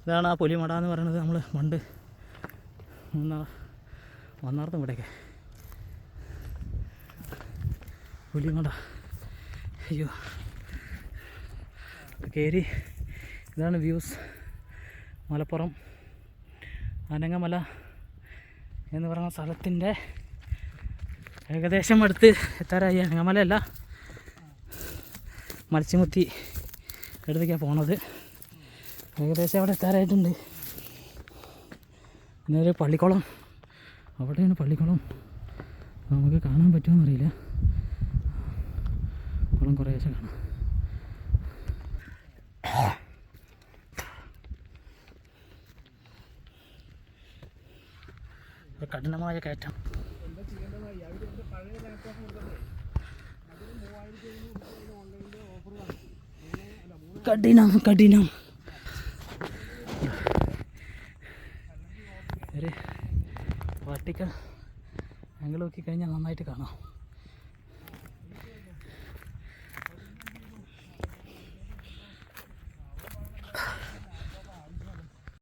ഇതാണ് ആ പുലിമട എന്ന് പറയുന്നത്. നമ്മൾ പണ്ട് വന്നാർത്തും ഇവിടെയൊക്കെ പുലിമട. അയ്യോ കയറി. ഇതാണ് വ്യൂസ്. മലപ്പുറം അനങ്ങമല എന്ന് പറയുന്ന സ്ഥലത്തിൻ്റെ ഏകദേശം അടുത്ത് എത്താറായി. അനങ്ങമലയല്ല, മത്സ്യമുത്തി എടുത്തേക്കാണ് പോണത്. ഏകദേശം അവിടെ എത്താറായിട്ടുണ്ട്. പിന്നെ ഒരു പള്ളിക്കുളം, അവിടെയാണ് പള്ളിക്കുളം. നമുക്ക് കാണാൻ പറ്റുമെന്നറിയില്ല. കുളം കുറേശ്ശെ കാണാം. കഠിനമായ കയറ്റം. കഠിനം. ഒരു വെർട്ടിക്കൽ ആംഗിൾ നോക്കിക്കഴിഞ്ഞാൽ നന്നായിട്ട് കാണാം.